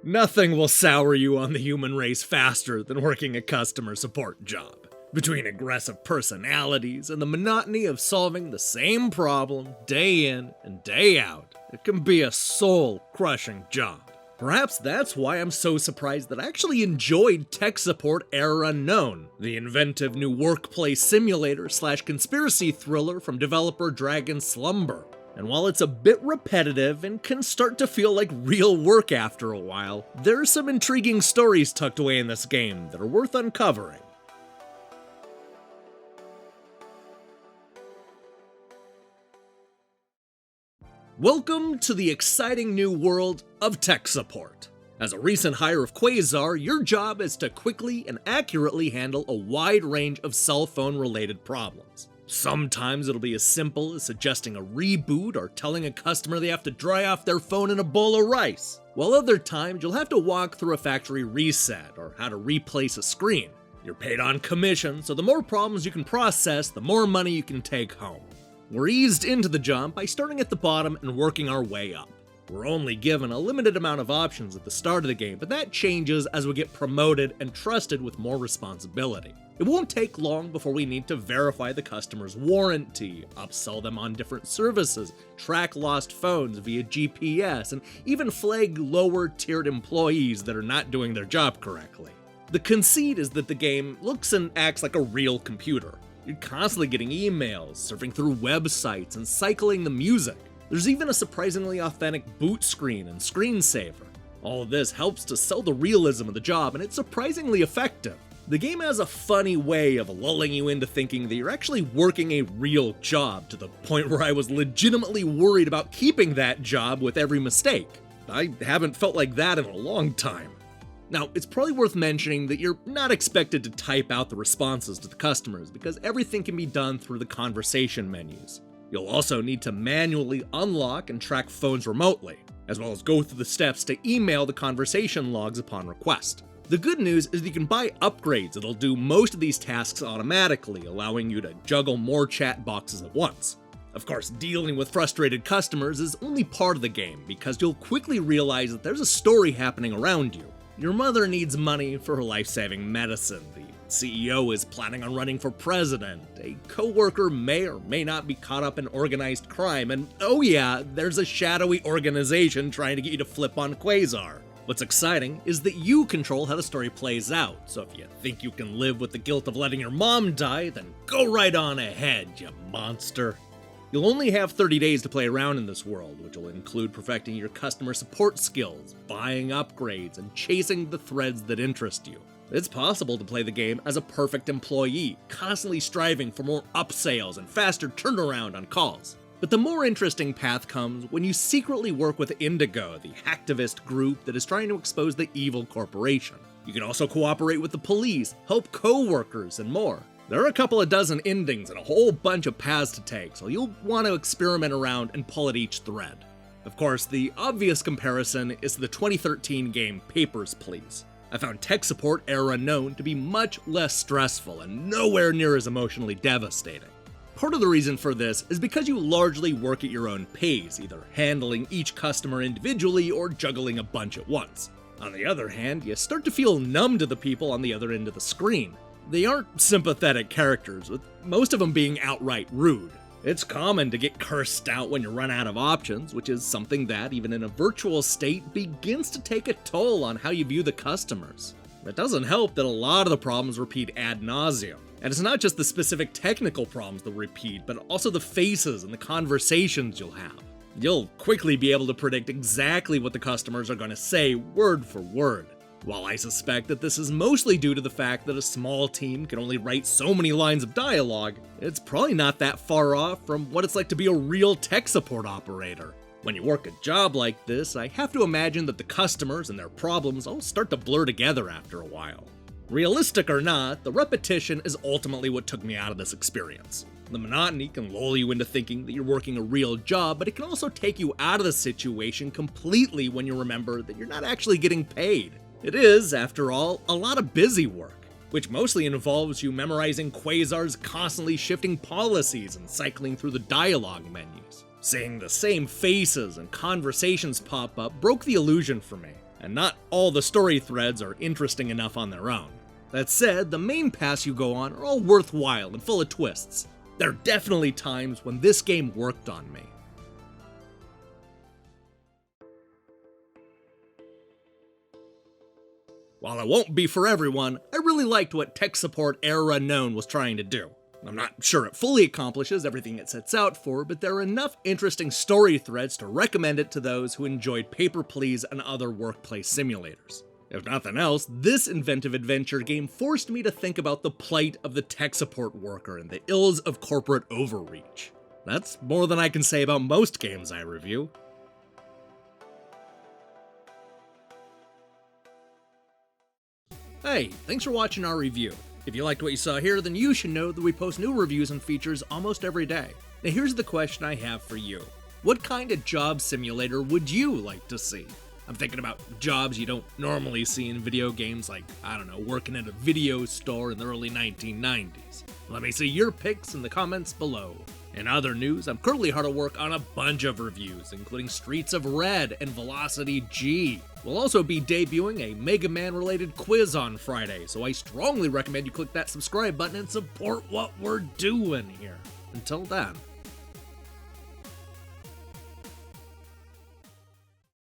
Nothing will sour you on the human race faster than working a customer support job. Between aggressive personalities and the monotony of solving the same problem day in and day out, it can be a soul-crushing job. Perhaps that's why I'm so surprised that I actually enjoyed Tech Support Error Unknown, the inventive new workplace simulator / conspiracy thriller from developer Dragon Slumber. And while it's a bit repetitive and can start to feel like real work after a while, there are some intriguing stories tucked away in this game that are worth uncovering. Welcome to the exciting new world of tech support. As a recent hire of Quasar, your job is to quickly and accurately handle a wide range of cell phone related problems. Sometimes it'll be as simple as suggesting a reboot or telling a customer they have to dry off their phone in a bowl of rice, while other times you'll have to walk through a factory reset or how to replace a screen. You're paid on commission, so the more problems you can process, the more money you can take home. We're eased into the job by starting at the bottom and working our way up. We're only given a limited amount of options at the start of the game, but that changes as we get promoted and trusted with more responsibility. It won't take long before we need to verify the customer's warranty, upsell them on different services, track lost phones via GPS, and even flag lower-tiered employees that are not doing their job correctly. The conceit is that the game looks and acts like a real computer. You're constantly getting emails, surfing through websites, and cycling the music. There's even a surprisingly authentic boot screen and screensaver. All of this helps to sell the realism of the job, and it's surprisingly effective. The game has a funny way of lulling you into thinking that you're actually working a real job, to the point where I was legitimately worried about keeping that job with every mistake. I haven't felt like that in a long time. Now, it's probably worth mentioning that you're not expected to type out the responses to the customers, because everything can be done through the conversation menus. You'll also need to manually unlock and track phones remotely, as well as go through the steps to email the conversation logs upon request. The good news is that you can buy upgrades that'll do most of these tasks automatically, allowing you to juggle more chat boxes at once. Of course, dealing with frustrated customers is only part of the game, because you'll quickly realize that there's a story happening around you. Your mother needs money for her life-saving medicine, the CEO is planning on running for president, a coworker may or may not be caught up in organized crime, and oh yeah, there's a shadowy organization trying to get you to flip on Quasar. What's exciting is that you control how the story plays out, so if you think you can live with the guilt of letting your mom die, then go right on ahead, you monster. You'll only have 30 days to play around in this world, which will include perfecting your customer support skills, buying upgrades, and chasing the threads that interest you. It's possible to play the game as a perfect employee, constantly striving for more upsales and faster turnaround on calls. But the more interesting path comes when you secretly work with Indigo, the hacktivist group that is trying to expose the evil corporation. You can also cooperate with the police, help co-workers, and more. There are a couple of dozen endings and a whole bunch of paths to take, so you'll want to experiment around and pull at each thread. Of course, the obvious comparison is to the 2013 game Papers, Please. I found Tech Support Error Unknown to be much less stressful and nowhere near as emotionally devastating. Part of the reason for this is because you largely work at your own pace, either handling each customer individually or juggling a bunch at once. On the other hand, you start to feel numb to the people on the other end of the screen. They aren't sympathetic characters, with most of them being outright rude. It's common to get cursed out when you run out of options, which is something that, even in a virtual state, begins to take a toll on how you view the customers. It doesn't help that a lot of the problems repeat ad nauseum. And it's not just the specific technical problems that repeat, but also the faces and the conversations you'll have. You'll quickly be able to predict exactly what the customers are going to say word for word. While I suspect that this is mostly due to the fact that a small team can only write so many lines of dialogue, it's probably not that far off from what it's like to be a real tech support operator. When you work a job like this, I have to imagine that the customers and their problems all start to blur together after a while. Realistic or not, the repetition is ultimately what took me out of this experience. The monotony can lull you into thinking that you're working a real job, but it can also take you out of the situation completely when you remember that you're not actually getting paid. It is, after all, a lot of busy work, which mostly involves you memorizing Quasar's constantly shifting policies and cycling through the dialogue menus. Seeing the same faces and conversations pop up broke the illusion for me. and not all the story threads are interesting enough on their own. That said, the main paths you go on are all worthwhile and full of twists. There are definitely times when this game worked on me. While it won't be for everyone, I really liked what tech support Error Unknown was trying to do. I'm not sure it fully accomplishes everything it sets out for, but there are enough interesting story threads to recommend it to those who enjoyed Paper Please and other workplace simulators. If nothing else, this inventive adventure game forced me to think about the plight of the tech support worker and the ills of corporate overreach. That's more than I can say about most games I review. Hey, thanks for watching our review. If you liked what you saw here, then you should know that we post new reviews and features almost every day. Now here's the question I have for you. What kind of job simulator would you like to see? I'm thinking about jobs you don't normally see in video games, like, I don't know, working at a video store in the early 1990s. Let me see your picks in the comments below. In other news, I'm currently hard at work on a bunch of reviews, including Streets of Red and Velocity G. We'll also be debuting a Mega Man related quiz on Friday, so I strongly recommend you click that subscribe button and support what we're doing here. Until then.